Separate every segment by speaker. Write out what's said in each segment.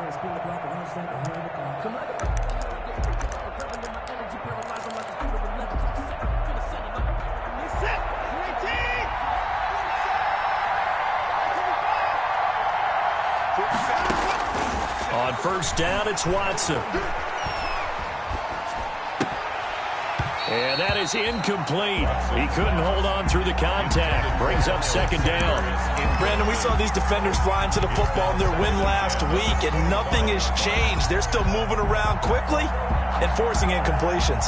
Speaker 1: On first down, it's Watson. And that is incomplete. He couldn't hold on through the contact. Brings up second down.
Speaker 2: Brandon, we saw these defenders flying to the football in their win last week, and nothing has changed. They're still moving around quickly and forcing incompletions.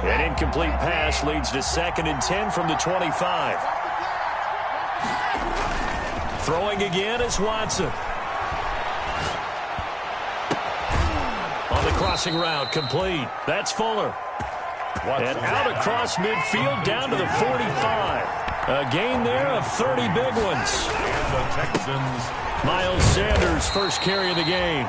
Speaker 1: An incomplete pass leads to 2nd and 10 from the 25. Throwing again is Watson. On the crossing route, complete. That's Fuller. And out across midfield down to the 45. A gain there of 30 big ones. Miles Sanders, first carry of the game.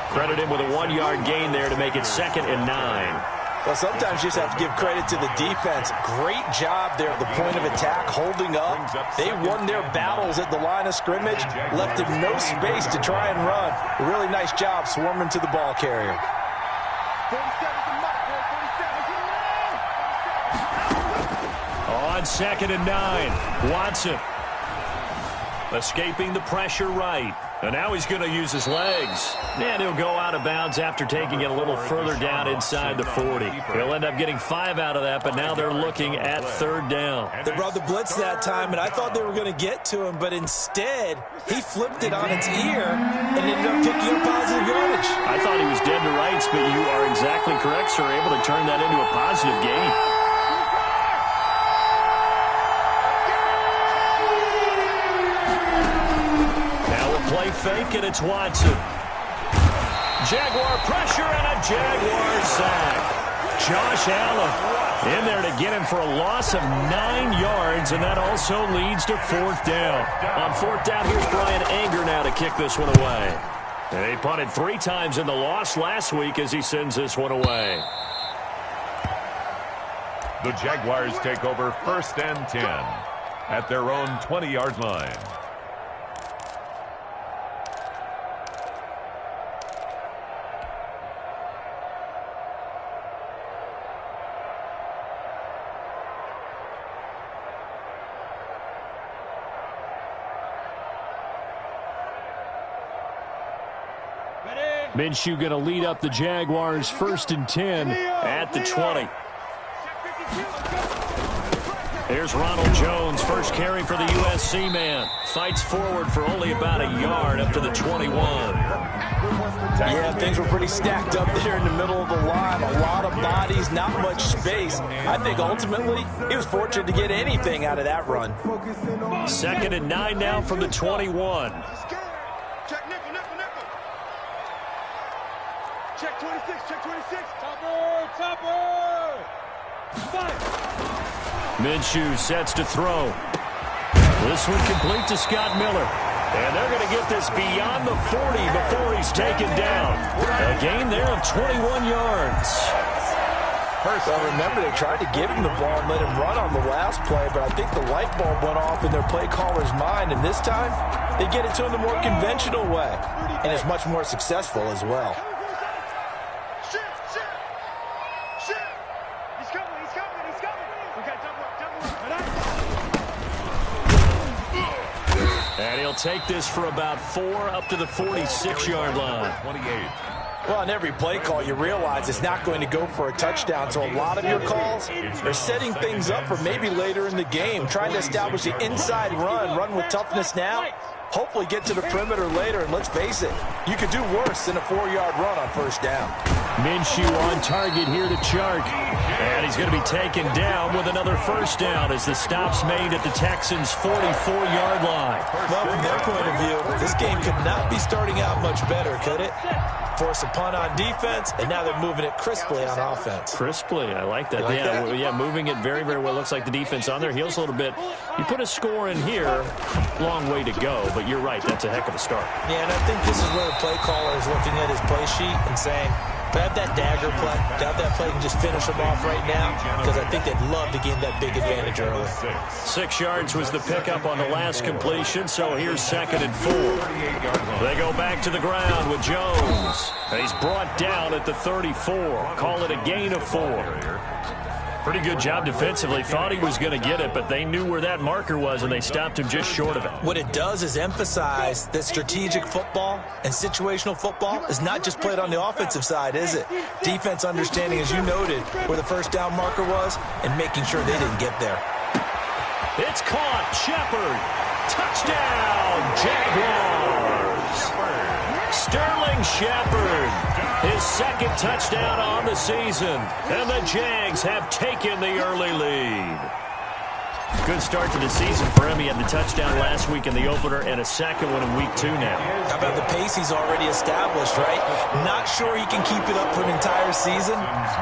Speaker 1: Credit him with a 1-yard gain there to make it 2nd and 9.
Speaker 2: Well, sometimes you just have to give credit to the defense. Great job there at the point of attack, holding up. They won their battles at the line of scrimmage, left him no space to try and run. A really nice job swarming to the ball carrier.
Speaker 1: On 2nd and 9, Watson. Escaping the pressure right. And now he's going to use his legs. And he'll go out of bounds after taking it a little further down inside the 40. He'll end up getting 5 out of that, but now they're looking at 3rd down.
Speaker 2: They brought the blitz that time, and I thought they were going to get to him, but instead, he flipped it on its ear and ended up picking up positive yardage.
Speaker 1: I thought he was dead to rights, but you are exactly correct, sir. Able to turn that into a positive gain. Play fake, and it's Watson. Jaguar pressure and a Jaguar sack. Josh Allen in there to get him for a loss of 9 yards, and that also leads to 4th down. On 4th down, here's Brian Anger now to kick this one away. And he punted 3 times in the loss last week as he sends this one away.
Speaker 3: The Jaguars take over 1st and 10 at their own 20-yard line.
Speaker 1: Minshew going to lead up the Jaguars 1st and 10 at the 20. Here's Ronald Jones, first carry for the USC man. Fights forward for only about a yard up to the 21.
Speaker 2: Yeah, things were pretty stacked up there in the middle of the line. A lot of bodies, not much space. I think ultimately he was fortunate to get anything out of that run.
Speaker 1: 2nd and 9 now from the 21.
Speaker 4: Check 26, check 26. Topper.
Speaker 1: Minshew sets to throw. This one complete to Scott Miller. And they're going to get this beyond the 40 before he's taken down. A gain there of 21 yards.
Speaker 2: Well, remember, they tried to give him the ball and let him run on the last play, but I think the light bulb went off in their play caller's mind, and this time they get it to him the more conventional way, and it's much more successful as well.
Speaker 1: And he'll take this for about 4 up to the 46-yard line.
Speaker 3: 28.
Speaker 2: Well, on every play call, you realize it's not going to go for a touchdown, so a lot of your calls are setting things up for maybe later in the game, trying to establish the inside run with toughness now, hopefully get to the perimeter later, and let's face it, you could do worse than a 4-yard run on 1st down.
Speaker 1: Minshew on target here to Chark. And he's going to be taken down with another 1st down as the stop's made at the Texans' 44-yard line.
Speaker 2: Well, from their point of view, this game could not be starting out much better, could it? Force a punt on defense, and now they're moving it crisply on offense.
Speaker 1: Crisply, I like that. Yeah, moving it very, very well. Looks like the defense on their heels a little bit. You put a score in here, long way to go, but you're right, that's a heck of a start.
Speaker 2: Yeah, and I think this is where the play caller is looking at his play sheet and saying, To have that dagger play, to have that play and just finish them off right now, because I think they'd love to gain that big advantage early.
Speaker 1: 6 yards was the pickup on the last completion, so here's 2nd and 4. They go back to the ground with Jones. He's brought down at the 34. Call it a gain of 4. Pretty good job defensively. Thought he was going to get it, but they knew where that marker was, and they stopped him just short of it.
Speaker 2: What it does is emphasize that strategic football and situational football is not just played on the offensive side, is it? Defense understanding, as you noted, where the first down marker was and making sure they didn't get there.
Speaker 1: It's caught. Shepard. Touchdown, Jaguars. Sterling Shepard. His 2nd touchdown on the season. And the Jags have taken the early lead. Good start to the season for him. He had the touchdown last week in the opener and a 2nd one in week 2 now.
Speaker 2: How about the pace he's already established, right? Not sure he can keep it up for an entire season,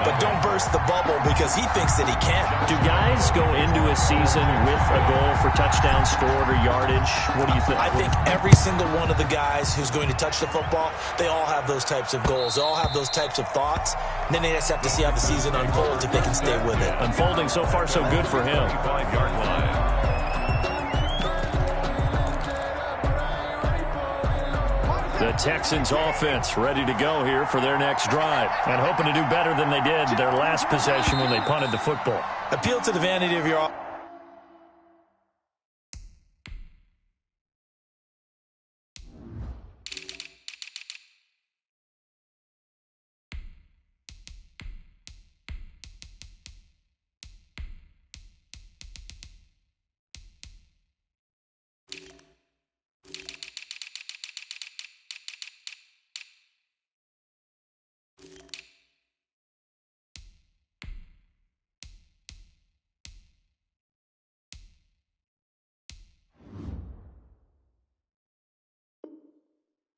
Speaker 2: but don't burst the bubble because he thinks that he can.
Speaker 1: Do guys go into a season with a goal for touchdowns scored or yardage? What do you think?
Speaker 2: I think every single one of the guys who's going to touch the football, they all have those types of goals. They all have those types of thoughts. And then they just have to see how the season unfolds if they can stay with it.
Speaker 1: Unfolding so far so good for him.
Speaker 3: 5-yard line.
Speaker 1: The Texans offense ready to go here for their next drive and hoping to do better than they did their last possession when they punted the football.
Speaker 2: Appeal to the vanity of your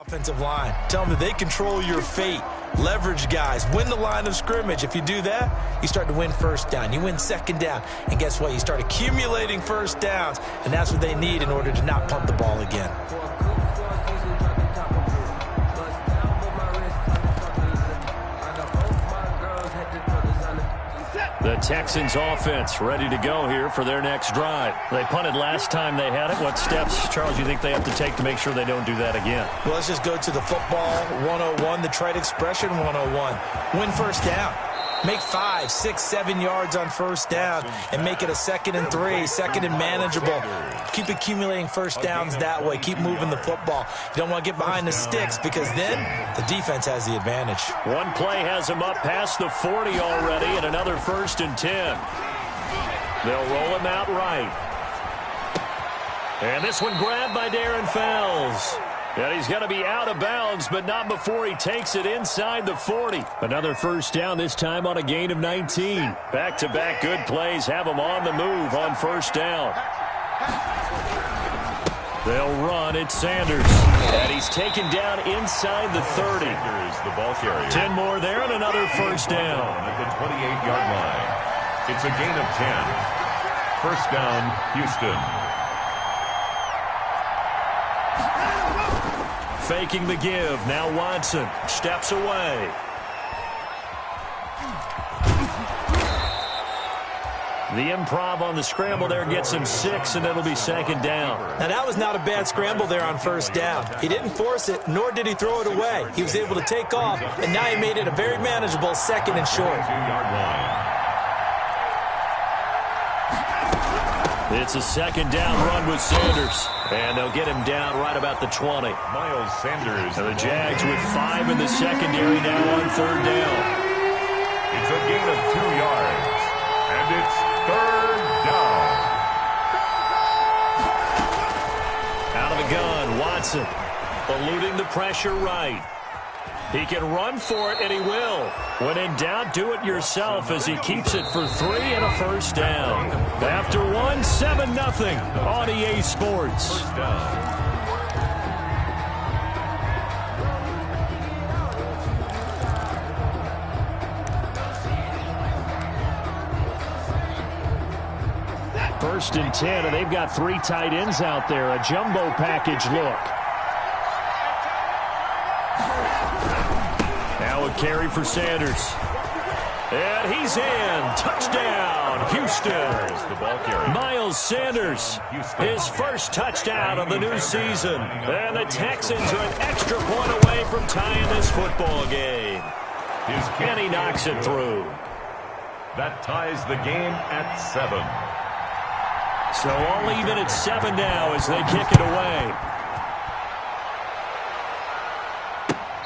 Speaker 2: offensive line. Tell them that they control your fate. Leverage guys. Win the line of scrimmage. If you do that, you start to win first down. You win second down. And guess what? You start accumulating first downs. And that's what they need in order to not punt the ball again.
Speaker 1: The Texans offense ready to go here for their next drive. They punted last time they had it. What steps, Charles, you think they have to take to make sure they don't do that again?
Speaker 2: Well, let's just go to the football 101, the trite expression 101. Win first down. Make 5, 6, 7 yards on first down and make it a 2nd and 3, 2nd and manageable. Keep accumulating first downs that way. Keep moving the football. You don't want to get behind the sticks because then the defense has the advantage.
Speaker 1: One play has them up past the 40 already and another 1st and 10. They'll roll him out right. And this one grabbed by Darren Fells. And he's going to be out of bounds, but not before he takes it inside the 40. Another first down, this time on a gain of 19. Back-to-back good plays have him on the move on first down. They'll run it, Sanders. And he's taken down inside the 30.
Speaker 3: The ball carrier.
Speaker 1: 10 more there and another first down.
Speaker 3: At the 28-yard line. It's a gain of 10. First down, Houston.
Speaker 1: Faking the give. Now Watson steps away. The improv on the scramble there gets him 6, and it'll be 2nd down.
Speaker 2: Now, that was not a bad scramble there on first down. He didn't force it, nor did he throw it away. He was able to take off, and now he made it a very manageable 2nd and short.
Speaker 3: 2-yard line.
Speaker 1: It's a 2nd down run with Sanders. And they'll get him down right about the 20.
Speaker 3: Miles Sanders.
Speaker 1: And the Jags with 5 in the secondary now on 3rd down.
Speaker 3: It's a gain of 2 yards. And it's 3rd down.
Speaker 1: Out of the gun, Watson. Eluding the pressure right. He can run for it, and he will. When in doubt, do it yourself as he keeps it for 3 and a first down. After 1, 7-0 on EA Sports.
Speaker 3: First down.
Speaker 1: First and 10, and they've got 3 tight ends out there. A jumbo package look. Now a carry for Sanders. And he's in. Touchdown, Houston.
Speaker 3: The ball carrier.
Speaker 1: Miles Sanders, his first touchdown of the new season. And the Texans are an extra point away from tying this football game. And he knocks it through.
Speaker 3: That ties the game at 7.
Speaker 1: So all even at 7 now as they kick it away.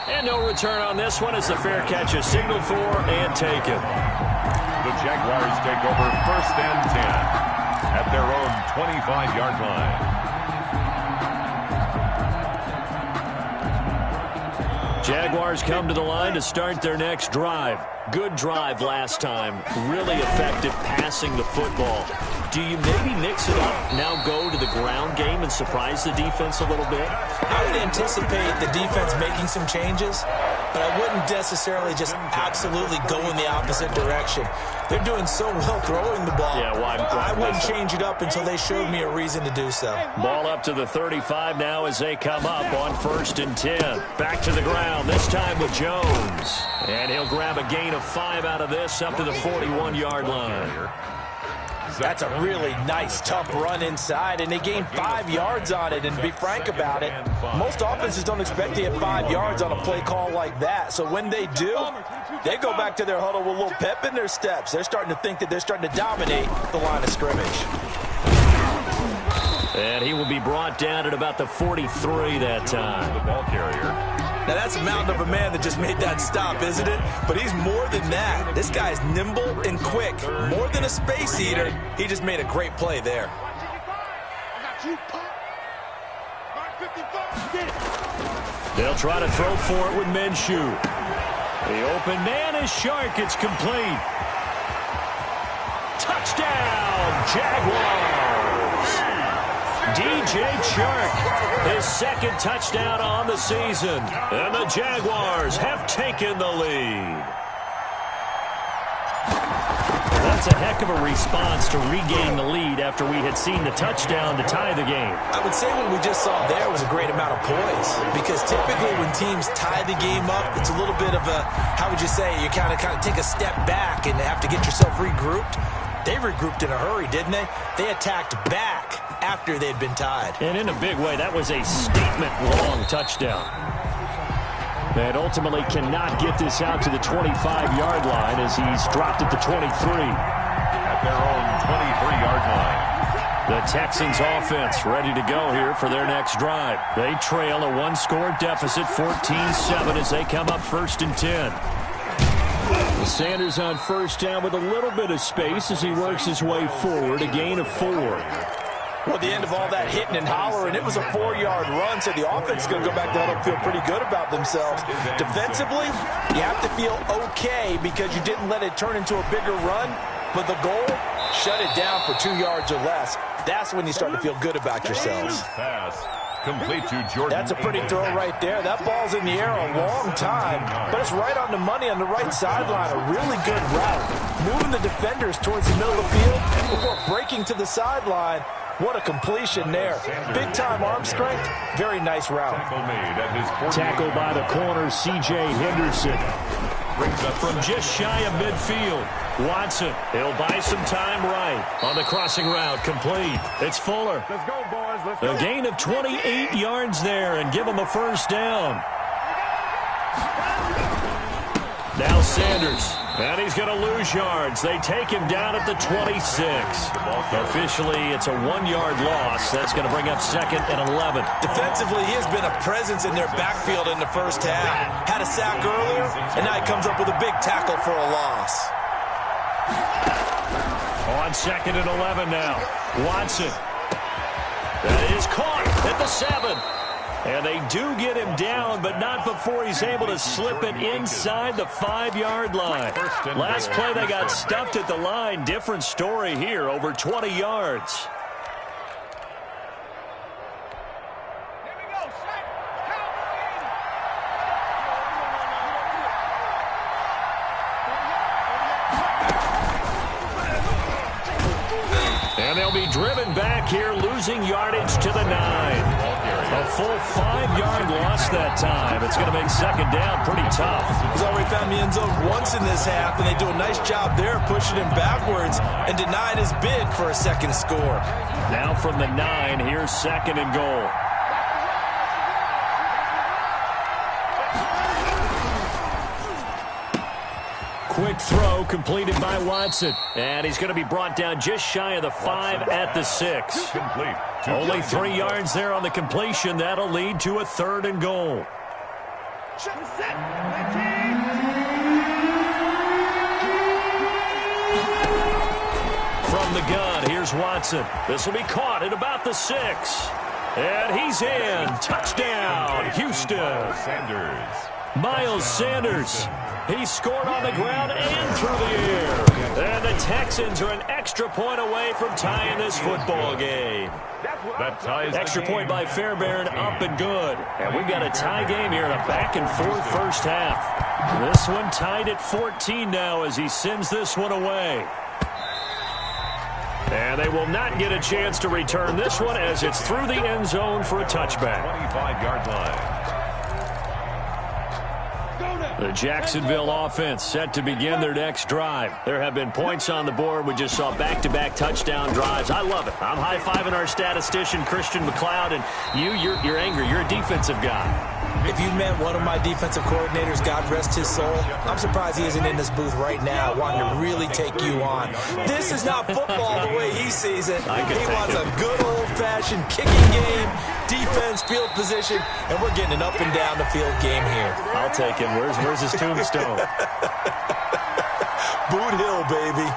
Speaker 1: And no return on this one as the fair catch is signaled for and taken.
Speaker 3: The Jaguars take over 1st and 10 at their own 25-yard line.
Speaker 1: Jaguars come to the line to start their next drive. Good drive last time. Really effective passing the football. Do you maybe mix it up, now go to the ground game and surprise the defense a little bit?
Speaker 2: I would anticipate the defense making some changes, but I wouldn't necessarily just absolutely go in the opposite direction. They're doing so well throwing the ball.
Speaker 1: Yeah,
Speaker 2: I wouldn't change it up until they showed me a reason to do so.
Speaker 1: Ball up to the 35 now as they come up on 1st and 10. Back to the ground, this time with Jones. And he'll grab a gain of 5 out of this up to the 41-yard line.
Speaker 2: That's a really nice, tough run inside, and they gained 5 yards on it. And to be frank about it, most offenses don't expect to get 5 yards on a play call like that. So when they do, they go back to their huddle with a little pep in their steps. They're starting to think that they're starting to dominate the line of scrimmage.
Speaker 1: And he will be brought down at about the 43 that time.
Speaker 3: The ball carrier.
Speaker 2: Now, that's a mountain of a man that just made that stop, isn't it? But he's more than that. This guy's nimble and quick. More than a space eater. He just made a great play there.
Speaker 1: They'll try to throw for it with Minshew. The open man is Shark. It's complete. Touchdown, Jaguars. DJ Chark, his second touchdown on the season. And the Jaguars have taken the lead. That's a heck of a response to regain the lead after we had seen the touchdown to tie the game.
Speaker 2: I would say what we just saw there was a great amount of poise, because typically when teams tie the game up, it's a little bit of a, how would you say, you kind of take a step back and have to get yourself regrouped. They regrouped in a hurry, didn't they? They attacked back after they'd been tied.
Speaker 1: And in a big way, that was a statement-long touchdown. And ultimately cannot get this out to the 25-yard line as he's dropped at the 23.
Speaker 3: At their own 23-yard line.
Speaker 1: The Texans offense ready to go here for their next drive. They trail a one-score deficit, 14-7, as they come up 1st and 10. Sanders on 1st down with a little bit of space as he works his way forward, a gain of 4.
Speaker 2: Well, at the end of all that hitting and hollering, it was a 4-yard run, so the offense is going to go back down and feel pretty good about themselves. Defensively, you have to feel okay because you didn't let it turn into a bigger run, but the goal, shut it down for 2 yards or less. That's when you start to feel good about yourselves.
Speaker 3: Pass. Complete to Jordan.
Speaker 2: That's a pretty throw right there. That ball's in the air a long time, but it's right on the money on the right sideline. A really good route. Moving the defenders towards the middle of the field before breaking to the sideline. What a completion there. Big-time arm strength. Very nice route.
Speaker 1: Tackle by the corner, C.J. Henderson. From just shy of midfield. Watson, he'll buy some time right. On the crossing route, complete. It's Fuller.
Speaker 3: Let's go, boys. Let's go.
Speaker 1: A gain of 28 yards there and give him a 1st down. Now Sanders. And he's going to lose yards. They take him down at the 26. Officially, it's a 1-yard loss. That's going to bring up 2nd and 11.
Speaker 2: Defensively, he has been a presence in their backfield in the first half. Had a sack earlier, and now he comes up with a big tackle for a loss.
Speaker 1: On 2nd and 11 now. Watson. That is caught at the 7. And they do get him down, but not before he's able to slip it inside the 5-yard line. Last play, they got stuffed at the line. Different story here, over 20 yards. And And they'll be driven back here, losing yardage to the 9. A full 5-yard loss that time. It's going to make second down pretty tough.
Speaker 2: He's already found the end zone once in this half, and they do a nice job there pushing him backwards and denying his bid for a second score.
Speaker 1: Now from the 9, here's second and goal. Quick throw completed by Watson. And he's going to be brought down just shy of the 5 at the 6.
Speaker 3: Complete.
Speaker 1: Only 3 yards there on the completion. That'll lead to a third and goal. From the gun, here's Watson. This will be caught at about the 6. And he's in. Touchdown, Houston. Miles Sanders. He scored on the ground and through the air. And the Texans are an extra point away from tying this football game. Extra point by Fairbairn, up and good. And we've got a tie game here in a back-and-forth first half. This one tied at 14 now as he sends this one away. And they will not get a chance to return this one as it's through the end zone for a touchback.
Speaker 3: 25-yard line.
Speaker 1: The Jacksonville offense set to begin their next drive. There have been points on the board. We just saw back-to-back touchdown drives. I love it. I'm high-fiving our statistician, Christian McLeod, and you're angry. You're a defensive guy.
Speaker 2: If you met one of my defensive coordinators, God rest his soul, I'm surprised he isn't in this booth right now wanting to really take you on. This is not football the way he sees it. He wants a good old-fashioned kicking game, defense, field position, and we're getting an up and down the field game here.
Speaker 1: I'll take him. Where's his tombstone?
Speaker 2: Boot Hill, baby.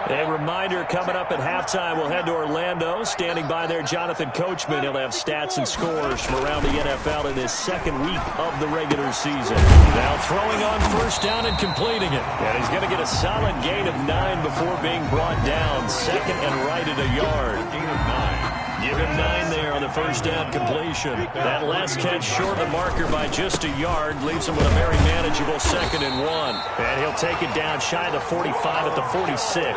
Speaker 1: A reminder, coming up at halftime, we'll head to Orlando. Standing by there, Jonathan Coachman. He'll have stats and scores from around the NFL in his second week of the regular season. Now throwing on first down and completing it. And he's going to get a solid gain of 9 before being brought down. Second and right at a yard. Gain of 9. Give him 9 there on the first down completion. That last catch short of the marker by just a yard leaves him with a very manageable second and 1. And he'll take it down shy of the 45 at the 46.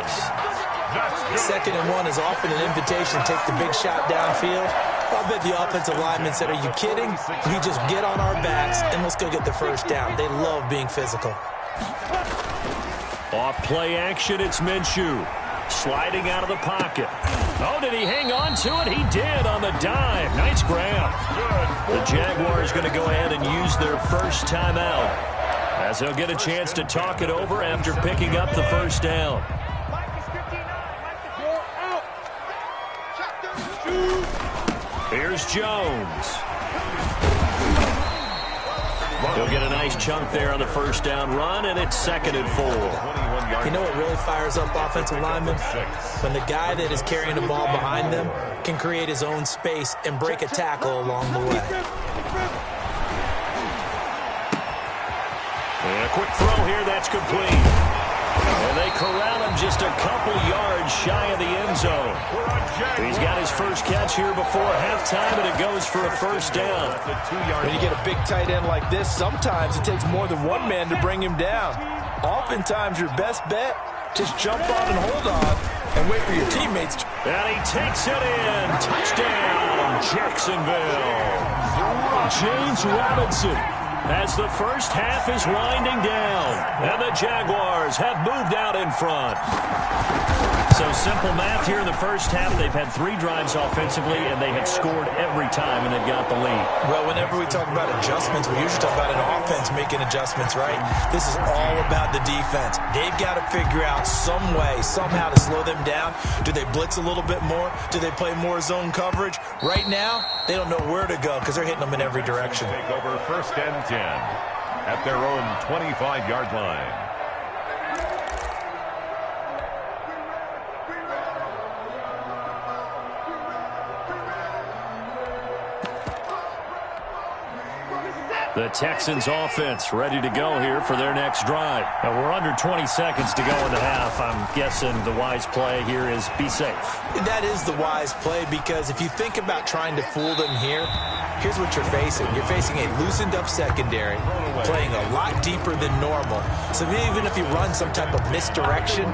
Speaker 2: Second and 1 is often an invitation to take the big shot downfield. I bet the offensive lineman said, are you kidding? We just get on our backs and let's go get the first down. They love being physical.
Speaker 1: Off play action, it's Minshew. Sliding out of the pocket. Oh, did he hang on to it? He did on the dive. Nice grab. The Jaguars going to go ahead and use their first timeout as they'll get a chance to talk it over after picking up the first down. Here's Jones. He'll get a nice chunk there on the first down run, and it's second and 4.
Speaker 2: You know what really fires up offensive linemen? When the guy that is carrying the ball behind them can create his own space and break a tackle along the way.
Speaker 1: And a quick throw here, that's complete. And they corral him just a couple yards shy of the end zone. He's got his first catch here before halftime, and it goes for a first down.
Speaker 2: When you get a big tight end like this, sometimes it takes more than one man to bring him down. Oftentimes, your best bet, just jump on and hold on and wait for your teammates to...
Speaker 1: And he takes it in. Touchdown, Jacksonville. James Robinson, as the first half is winding down, and the Jaguars have moved out in front. So simple math here in the first half. They've had 3 drives offensively, and they have scored every time, and they've got the lead.
Speaker 2: Well, whenever we talk about adjustments, we usually talk about an offense making adjustments, right? This is all about the defense. They've got to figure out some way, somehow to slow them down. Do they blitz a little bit more? Do they play more zone coverage? Right now, they don't know where to go because they're hitting them in every direction.
Speaker 3: Take over first and 10 at their own 25-yard line.
Speaker 1: The Texans offense ready to go here for their next drive. Now we're under 20 seconds to go in the half. I'm guessing the wise play here is be safe.
Speaker 2: That is the wise play, because if you think about trying to fool them here, here's what you're facing. You're facing a loosened-up secondary, playing a lot deeper than normal. So even if you run some type of misdirection,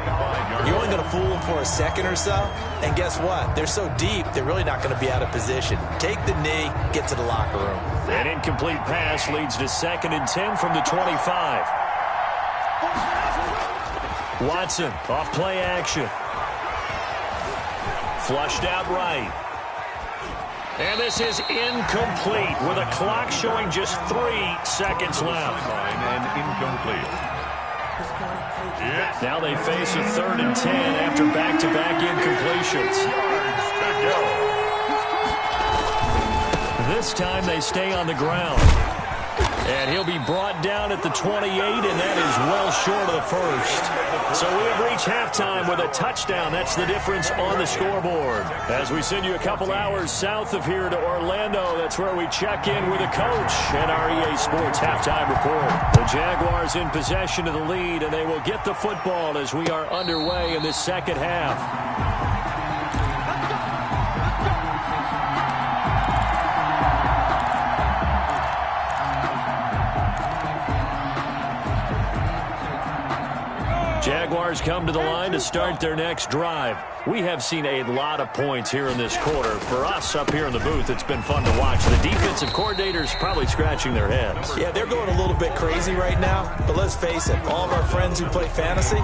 Speaker 2: you're only going to fool them for a second or so. And guess what? They're so deep, they're really not going to be out of position. Take the knee, get to the locker room.
Speaker 1: An incomplete pass leads to 2nd and 10 from the 25. Watson off play action. Flushed out right. And this is incomplete with a clock showing just 3 seconds left.
Speaker 3: And incomplete.
Speaker 1: Now they face a 3rd and 10 after back-to-back incompletions. This time they stay on the ground. And he'll be brought down at the 28, and that is well short of the first. So we have reached halftime with a touchdown. That's the difference on the scoreboard. As we send you a couple hours south of here to Orlando, that's where we check in with a coach and our EA Sports halftime report. The Jaguars in possession of the lead, and they will get the football as we are underway in this second half. Jaguars come to the line to start their next drive. We have seen a lot of points here in this quarter. For us up here in the booth, it's been fun to watch. The defensive coordinators probably scratching their heads.
Speaker 2: Yeah, they're going a little bit crazy right now, but let's face it, all of our friends who play fantasy,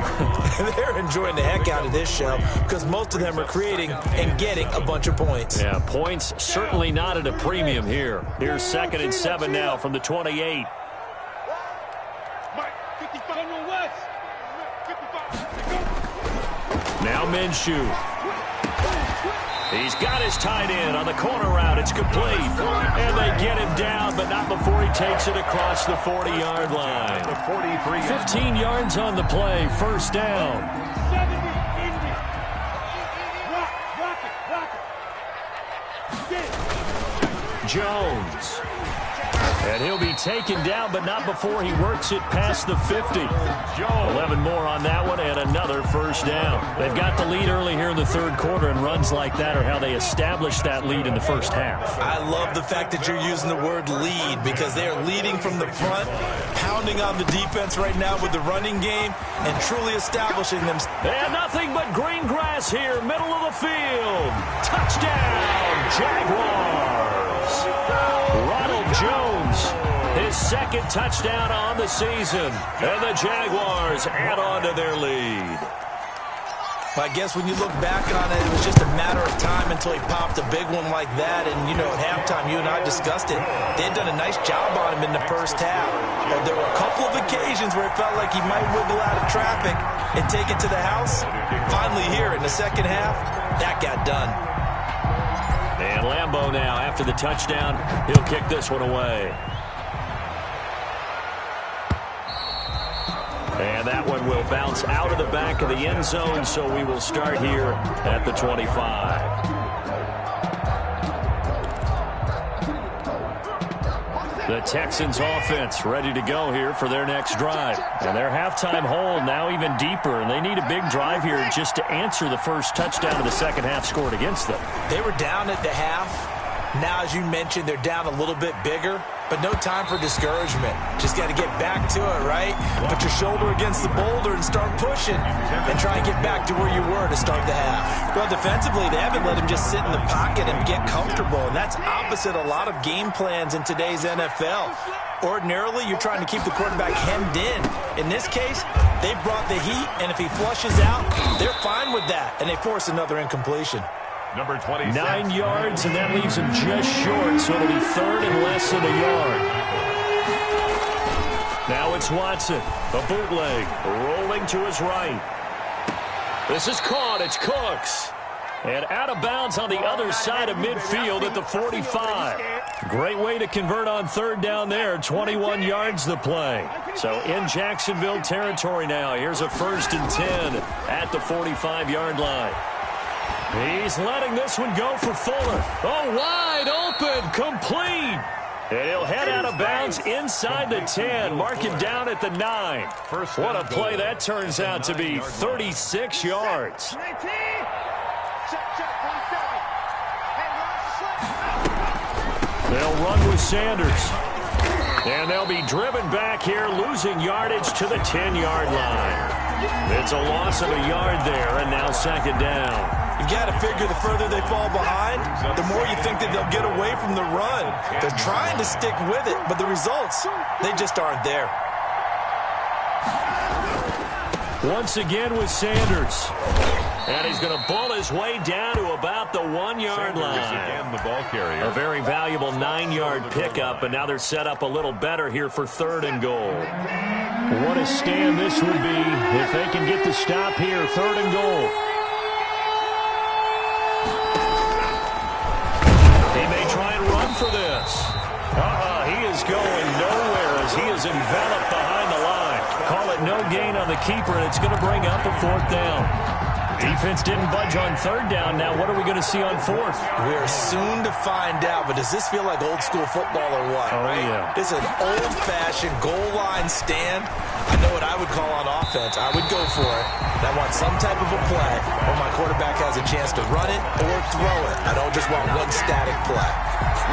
Speaker 2: they're enjoying the heck out of this show because most of them are creating and getting a bunch of points.
Speaker 1: Yeah, points certainly not at a premium here. Here's 2nd and 7 now from the 28. Now Minshew. He's got his tight end on the corner route. It's complete. And they get him down, but not before he takes it across the 40-yard line. 15 yards on the play. First down. Jones. And he'll be taken down, but not before he works it past the 50. 11 more on that one, and another first down. They've got the lead early here in the third quarter, and runs like that are how they established that lead in the first half.
Speaker 2: I love the fact that you're using the word lead because they are leading from the front, pounding on the defense right now with the running game, and truly establishing them.
Speaker 1: And nothing but green grass here, middle of the field. Touchdown, Jaguars. Ronald Jones, his 2nd touchdown on the season. And the Jaguars add on to their lead.
Speaker 2: I guess when you look back on it, it was just a matter of time until he popped a big one like that. And, you know, at halftime, you and I discussed it. They had done a nice job on him in the first half. But there were a couple of occasions where it felt like he might wiggle out of traffic and take it to the house. Finally here in the second half, that got done.
Speaker 1: And Lambeau now, after the touchdown, he'll kick this one away. And that one will bounce out of the back of the end zone, so we will start here at the 25. The Texans offense ready to go here for their next drive. And their halftime hole now even deeper, and they need a big drive here just to answer the first touchdown of the second half scored against them.
Speaker 2: They were down at the half. Now, as you mentioned, they're down a little bit bigger, but no time for discouragement. Just got to get back to it, right? Put your shoulder against the boulder and start pushing and try and get back to where you were to start the half. Well, defensively, they haven't let him just sit in the pocket and get comfortable, and that's opposite a lot of game plans in today's NFL. Ordinarily, you're trying to keep the quarterback hemmed in. In this case, they brought the heat, and if he flushes out, they're fine with that, and they force another incompletion.
Speaker 3: Number 26.
Speaker 1: 9 yards, and that leaves him just short, so it'll be 3rd and less than a yard. Now it's Watson, the bootleg, rolling to his right. This is caught. It's Cooks. And out of bounds on the other side of midfield at the 45. Great way to convert on 3rd down there. 21 yards the play. So in Jacksonville territory now. Here's a 1st and 10 at the 45-yard line. He's letting this one go for Fuller. Oh, wide open, complete. And he'll head out of bounds inside the 10. Mark him down at the 9. What a play that turns out to be. 36 yards. They'll run with Sanders. And they'll be driven back here, losing yardage to the 10-yard line. It's a loss of a yard there, and now second down.
Speaker 2: You got to figure the further they fall behind, the more you think that they'll get away from the run. They're trying to stick with it, but the results, they just aren't there.
Speaker 1: Once again with Sanders. And he's going to bull his way down to about the 1-yard line.
Speaker 3: Again, the ball carrier.
Speaker 1: A very valuable 9-yard pickup, and now they're set up a little better here for 3rd and goal. What a stand this would be if they can get the stop here, 3rd and goal. He may try and run for this. He is going nowhere as he is enveloped behind the line. Call it no gain on the keeper, and it's going to bring up a 4th down. Defense didn't budge on 3rd down. Now what are we going to see on 4th?
Speaker 2: We're soon to find out, but does this feel like old school football or what?
Speaker 1: Oh, yeah.
Speaker 2: This is an old-fashioned goal line stand. I know what I would call on offense. I would go for it. And I want some type of a play where my quarterback has a chance to run it or throw it. I don't just want one static play.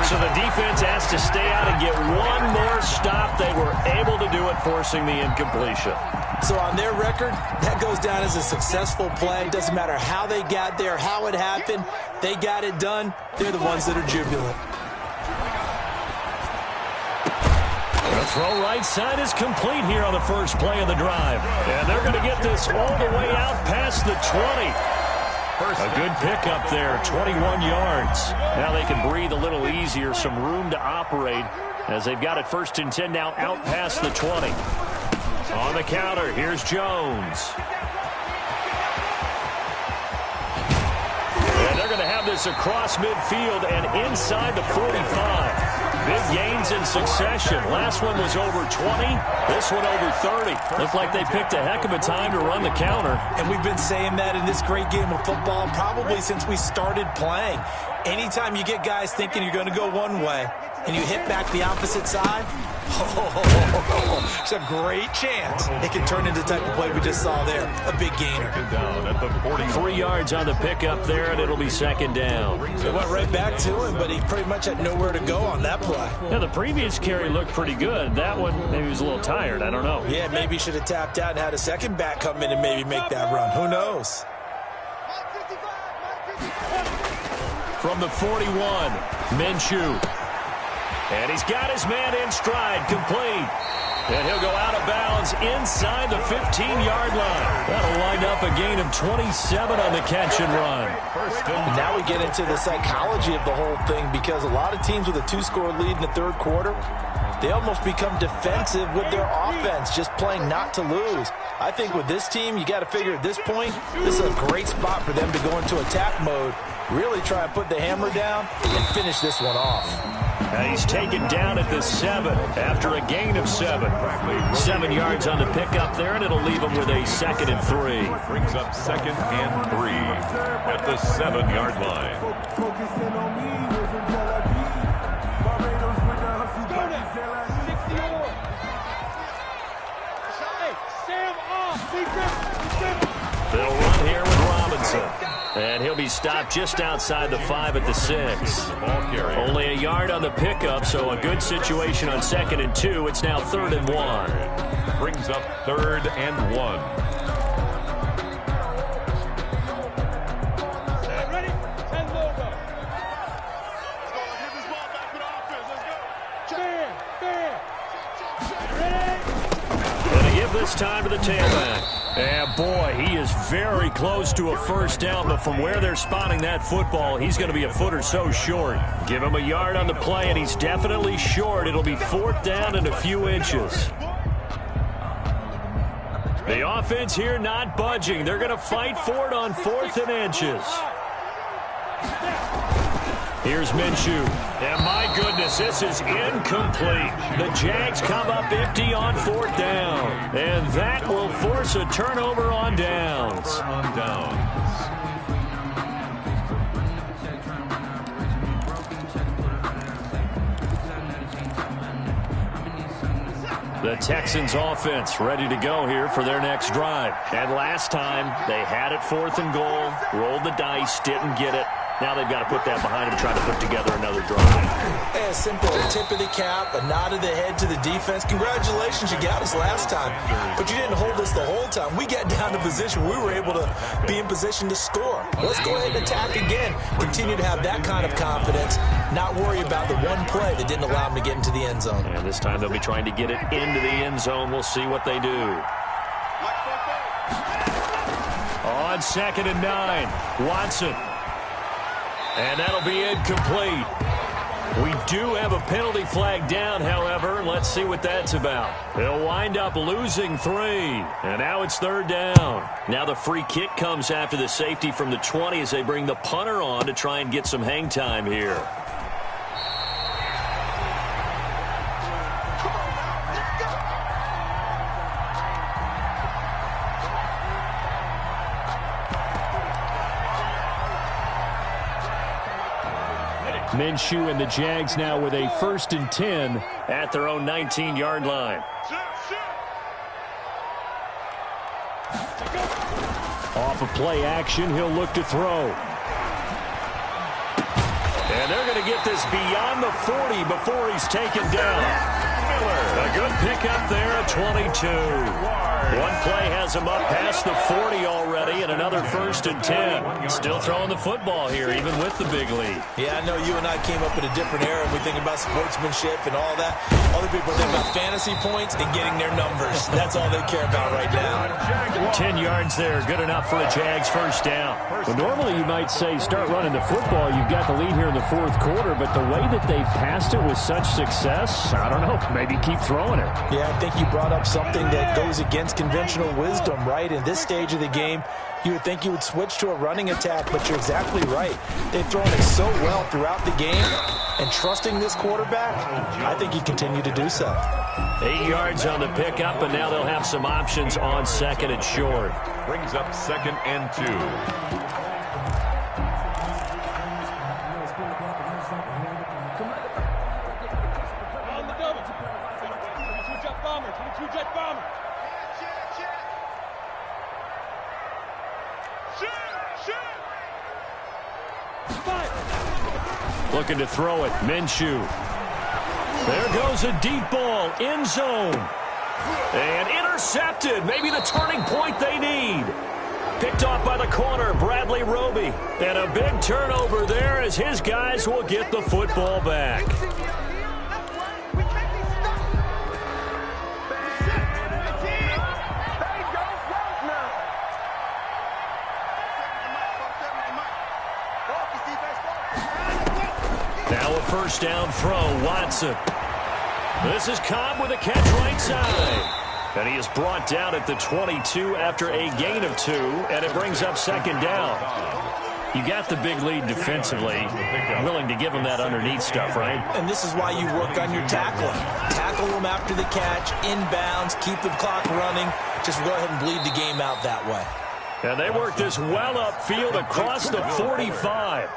Speaker 1: So the defense has to stay out and get one more stop. They were able to do it, forcing the incompletion.
Speaker 2: So on their record, that goes down as a successful play. Doesn't matter how they got there, how it happened. They got it done. They're the ones that are jubilant.
Speaker 1: The throw right side is complete here on the first play of the drive. And they're going to get this all the way out past the 20. A good pickup there, 21 yards. Now they can breathe a little easier, some room to operate as they've got it 1st and 10 now out past the 20. On the counter, here's Jones. And they're going to have this across midfield and inside the 45. Big gains in succession. Last one was over 20. This one over 30. Looked like they picked a heck of a time to run the counter.
Speaker 2: And we've been saying that in this great game of football probably since we started playing. Anytime you get guys thinking you're going to go one way and you hit back the opposite side, it's a great chance it can turn into the type of play we just saw there. A big gainer.
Speaker 3: Down at the 40.
Speaker 1: 3 yards on the pickup there, and it'll be second down.
Speaker 2: They went right back to him, but he pretty much had nowhere to go on that play.
Speaker 1: Now, the previous carry looked pretty good. That one, maybe he was a little tired. I don't know.
Speaker 2: Yeah, maybe he should have tapped out and had a second back come in and maybe make that run. Who knows?
Speaker 1: From the 41, Minshew. And he's got his man in stride, complete. And he'll go out of bounds inside the 15-yard line. That'll wind up a gain of 27 on the catch and run.
Speaker 2: And now we get into the psychology of the whole thing, because a lot of teams with a 2-score lead in the 3rd quarter, they almost become defensive with their offense, just playing not to lose. I think with this team, you got to figure at this point, this is a great spot for them to go into attack mode, really try and put the hammer down and finish this one off.
Speaker 1: And he's taken down at the 7 after a gain of 7. 7 yards on the pickup there, and it'll leave him with a 2nd and 3.
Speaker 3: Brings up 2nd and 3 at the 7-yard line.
Speaker 1: They'll run here with Robinson. And he'll be stopped just outside the 5 at the 6. Only a yard on the pickup, so a good situation on 2nd and 2. It's now 3rd and 1.
Speaker 3: Brings up 3rd and 1.
Speaker 1: This time to the tailback. And boy, he is very close to a first down, but from where they're spotting that football, he's going to be a foot or so short. Give him a yard on the play, and he's definitely short. It'll be 4th down and a few inches. The offense here not budging. They're going to fight for it on 4th and inches. Here's Minshew. And my goodness, this is incomplete. The Jags come up empty on 4th down. And that will force a turnover on downs. The Texans offense ready to go here for their next drive. And last time, they had it 4th and goal, rolled the dice, didn't get it. Now they've got to put that behind them, try to put together another drive.
Speaker 2: A simple tip of the cap, a nod of the head to the defense. Congratulations, you got us last time, but you didn't hold us the whole time. We got down to position. We were able to be in position to score. Let's go ahead and attack again. Continue to have that kind of confidence, not worry about the one play that didn't allow them to get into the end zone.
Speaker 1: And this time they'll be trying to get it into the end zone. We'll see what they do. On 2nd and 9, Watson. And that'll be incomplete. We do have a penalty flag down, however. Let's see what that's about. They'll wind up losing 3. And now it's 3rd down. Now the free kick comes after the safety from the 20 as they bring the punter on to try and get some hang time here. Minshew and the Jags now with a 1st and 10 at their own 19-yard line. Off of play action, he'll look to throw. And they're going to get this beyond the 40 before he's taken down. A good pickup there at 22. One play has him up past the 40 already, and another 1st and 10. Still throwing the football here, even with the big lead.
Speaker 2: Yeah, I know you and I came up in a different era. We think about sportsmanship and all that. Other people think about fantasy points and getting their numbers. That's all they care about right now.
Speaker 1: 10 yards there, good enough for a Jags 1st down.
Speaker 5: Well, normally you might say start running the football. You've got the lead here in the 4th quarter, but the way that they've passed it with such success, I don't know, maybe keep throwing it.
Speaker 2: Yeah, I think you brought up something that goes against conventional wisdom, right? In this stage of the game, you would think you would switch to a running attack, but you're exactly right. They've thrown it so well throughout the game, and trusting this quarterback, I think you continue to do so.
Speaker 1: 8 yards on the pickup, and now they'll have some options on 2nd and short.
Speaker 3: Brings up 2nd and 2.
Speaker 1: Looking to throw it, Minshew. There goes a deep ball, end zone. And intercepted, maybe the turning point they need. Picked off by the corner, Bradley Roby. And a big turnover there as his guys will get the football back. Now a 1st down throw, Watson. This is Cobb with a catch right side. And he is brought down at the 22 after a gain of 2, and it brings up 2nd down. You got the big lead defensively, willing to give him that underneath stuff, right?
Speaker 2: And this is why you work on your tackling. Tackle them after the catch, inbounds, keep the clock running. Just go ahead and bleed the game out that way.
Speaker 1: And they work this well upfield across the 45.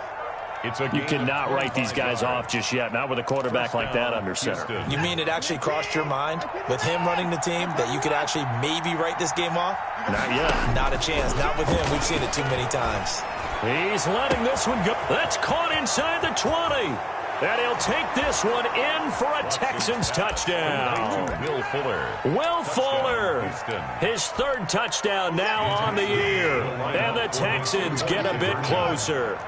Speaker 1: You cannot write these guys off just yet, not with a quarterback like that under center.
Speaker 2: You mean it actually crossed your mind with him running the team that you could actually maybe write this game off?
Speaker 1: Not yet.
Speaker 2: Not a chance. Not with him. We've seen it too many times.
Speaker 1: He's letting this one go. That's caught inside the 20. And he'll take this one in for a Texans touchdown. Will Fuller. His 3rd touchdown now on the year. And the Texans get a bit closer.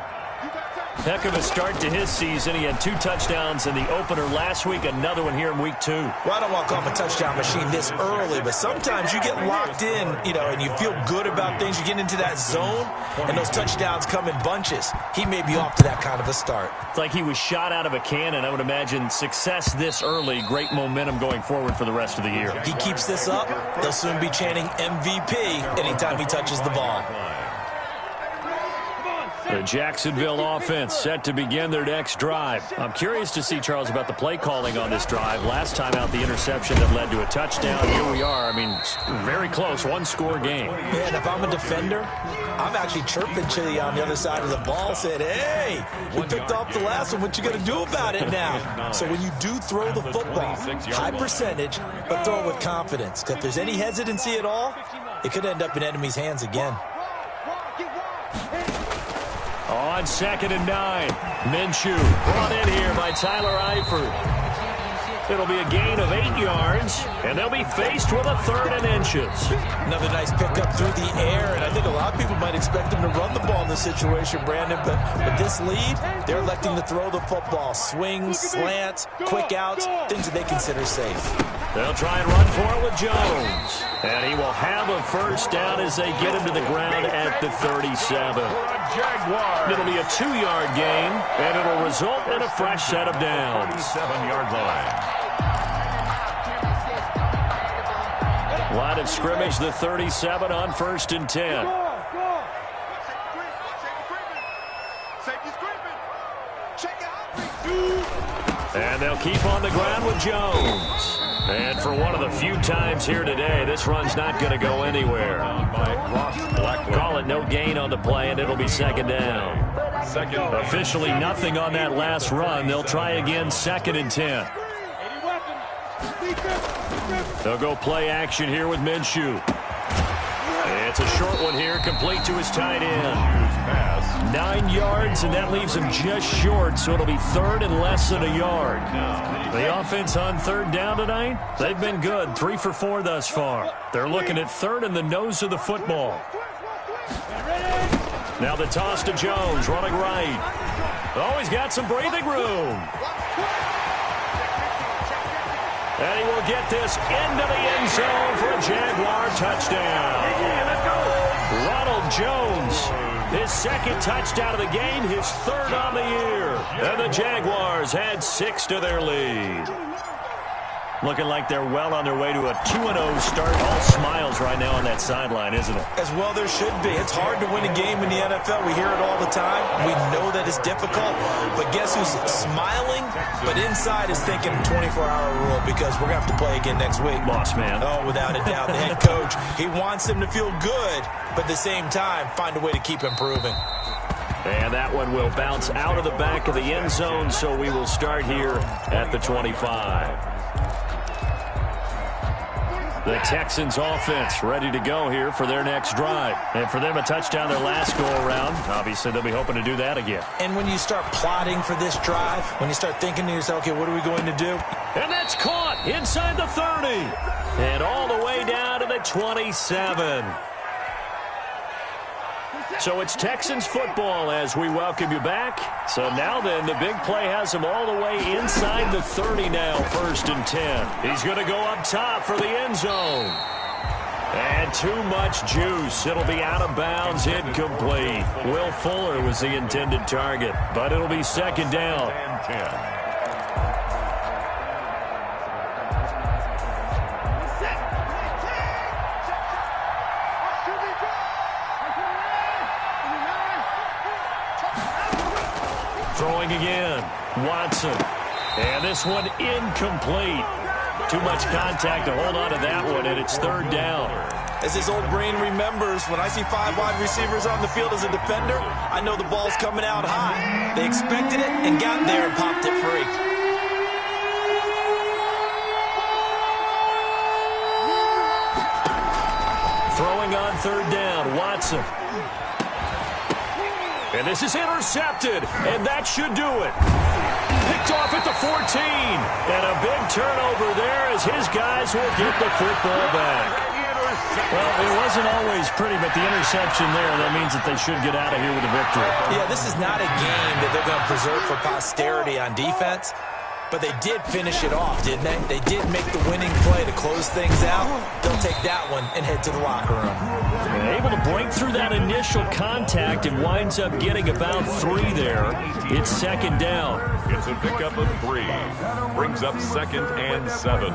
Speaker 1: Heck of a start to his season. He had 2 touchdowns in the opener last week, another one here in week 2.
Speaker 2: Well, I don't want to call him a touchdown machine this early, but sometimes you get locked in, and you feel good about things. You get into that zone, and those touchdowns come in bunches. He may be off to that kind of a start.
Speaker 1: It's like he was shot out of a cannon. I would imagine success this early, great momentum going forward for the rest of the year.
Speaker 2: He keeps this up, they'll soon be chanting MVP anytime he touches the ball.
Speaker 1: The Jacksonville offense set to begin their next drive. I'm curious to see, Charles, about the play calling on this drive. Last time out, the interception that led to a touchdown. Here we are. I mean, very close, 1-score game.
Speaker 2: Man, if I'm a defender, I'm actually chirping Chili on the other side of the ball, saying, hey, we picked off the last one. What you going to do about it now? So when you do throw the football, high percentage, but throw it with confidence. Because if there's any hesitancy at all, it could end up in enemy's hands again.
Speaker 1: On 2nd and 9. Minshew brought in here by Tyler Eifert. It'll be a gain of 8 yards, and they'll be faced with a 3rd and inches.
Speaker 2: Another nice pickup through the air, and I think a lot of people might expect them to run the ball in this situation, Brandon, but with this lead, they're electing to throw the football. Swings, slants, quick outs, things that they consider safe.
Speaker 1: They'll try and run for it with Jones. And he will have a first down as they get him to the ground at the 37. It'll be a 2-yard gain, and it'll result in a fresh set of downs.
Speaker 3: 47-yard line.
Speaker 1: Line of scrimmage, the 37 on 1st and 10. And they'll keep on the ground with Jones. And for one of the few times here today, this run's not going to go anywhere. Call it no gain on the play, and it'll be 2nd down. Officially nothing on that last run. They'll try again 2nd and 10. They'll go play action here with Minshew. It's a short one here, complete to his tight end. 9 yards, and that leaves him just short, so it'll be 3rd and less than a yard. The offense on 3rd down tonight, they've been good, 3 for 4 thus far. They're looking at 3rd and the nose of the football. Now the toss to Jones, running right. Oh, he's got some breathing room. And he will get this into the end zone for a Jaguar touchdown. Ronald Jones, his 2nd touchdown of the game, his 3rd on the year. And the Jaguars add 6 to their lead. Looking like they're well on their way to a 2-0 start. All smiles right now on that sideline, isn't it?
Speaker 2: As well there should be. It's hard to win a game in the NFL. We hear it all the time. We know that it's difficult. But guess who's smiling? But inside is thinking 24-hour rule because we're going to have to play again next week.
Speaker 1: Boss man.
Speaker 2: Oh, without a doubt. The head coach, he wants them to feel good, but at the same time, find a way to keep improving.
Speaker 1: And that one will bounce out of the back of the end zone, so we will start here at the 25. The Texans offense ready to go here for their next drive. And for them, a touchdown their last go-around. Obviously, they'll be hoping to do that again.
Speaker 2: And when you start plotting for this drive, when you start thinking to yourself, okay, what are we going to do?
Speaker 1: And that's caught inside the 30. And all the way down to the 27. So it's Texans football as we welcome you back. So now then, the big play has him all the way inside the 30 now, 1st and 10. He's going to go up top for the end zone. And too much juice. It'll be out of bounds, incomplete. Will Fuller was the intended target, but it'll be 2nd down.
Speaker 3: And 10.
Speaker 1: Throwing again, Watson. And this one incomplete. Too much contact to hold on to that one, and it's 3rd down.
Speaker 2: As his old brain remembers, when I see 5 wide receivers on the field as a defender, I know the ball's coming out high. They expected it and got there and popped it free.
Speaker 1: Throwing on 3rd down, Watson. And this is intercepted, and that should do it. Picked off at the 14. And a big turnover there as his guys will get the football back. Well, it wasn't always pretty, but the interception there, that means that they should get out of here with a victory.
Speaker 2: Yeah, this is not a game that they're going to preserve for posterity on defense, but they did finish it off, didn't they? They did make the winning play to close things out. They'll take that one and head to the locker room.
Speaker 1: And able to break through that initial contact and winds up getting about 3 there. It's 2nd down.
Speaker 3: It's a pickup of 3. Brings up 2nd and 7.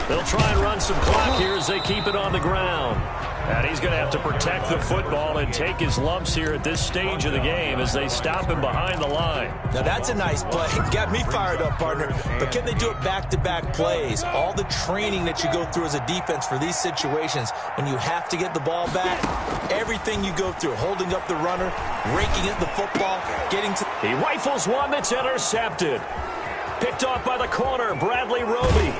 Speaker 1: They'll try and run some clock here as they keep it on the ground. And he's going to have to protect the football and take his lumps here at this stage of the game as they stop him behind the line.
Speaker 2: Now, that's a nice play. Got me fired up, partner. But can they do it back-to-back plays? All the training that you go through as a defense for these situations, when you have to get the ball back, everything you go through, holding up the runner, raking at the football, getting to...
Speaker 1: He rifles one that's intercepted. Picked off by the corner, Bradley Roby.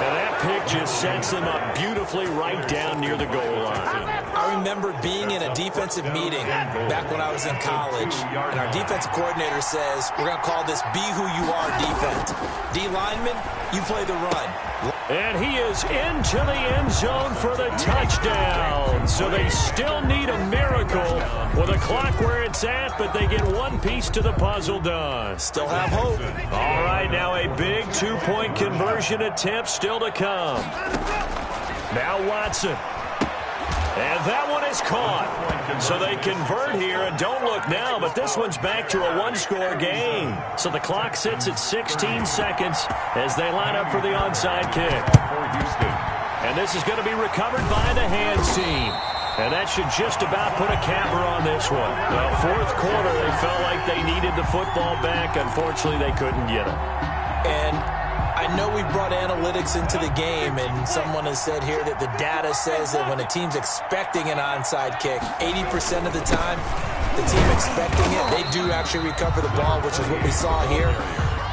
Speaker 1: And that pick just sets them up beautifully right down near the goal line.
Speaker 2: I remember being in a defensive meeting back when I was in college, and our defensive coordinator says, we're going to call this be who you are defense. D lineman, you play the run.
Speaker 1: And he is into the end zone for the touchdown. So they still need a miracle with a clock where it's at, but they get one piece to the puzzle done.
Speaker 2: Still have hope.
Speaker 1: All right, now a big two-point conversion attempt still to come. Now Watson. And that one is caught. So they convert here, and don't look now, but this one's back to a one-score game. So the clock sits at 16 seconds as they line up for the onside kick. And this is going to be recovered by the hands team. And that should just about put a capper on this one. Well, fourth quarter, they felt like they needed the football back. Unfortunately, they couldn't get it.
Speaker 2: And I know we brought analytics into the game, and someone has said here that the data says that when a team's expecting an onside kick, 80% of the time, the team expecting it, they do actually recover the ball, which is what we saw here.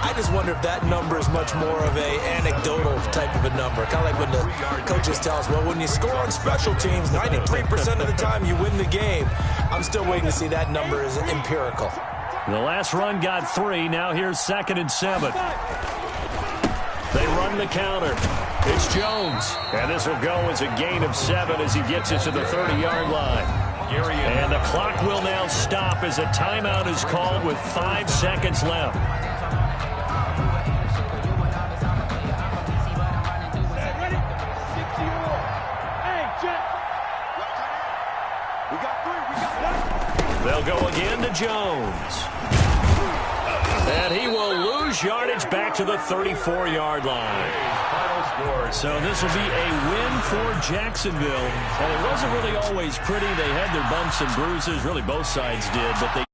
Speaker 2: I just wonder if that number is much more of a anecdotal type of a number. Kind of like when the coaches tell us, well, when you score on special teams, 93% of the time you win the game. I'm still waiting to see that number is empirical.
Speaker 1: The last run got 3. Now here's 2nd and 7. They run the counter. It's Jones. And this will go as a gain of 7 as he gets it to the 30-yard line. And the clock will now stop as a timeout is called with 5 seconds left. They'll go again to Jones. And he will lose yardage back to the 34-yard line. So this will be a win for Jacksonville. And it wasn't really always pretty. They had their bumps and bruises. Really, both sides did. But they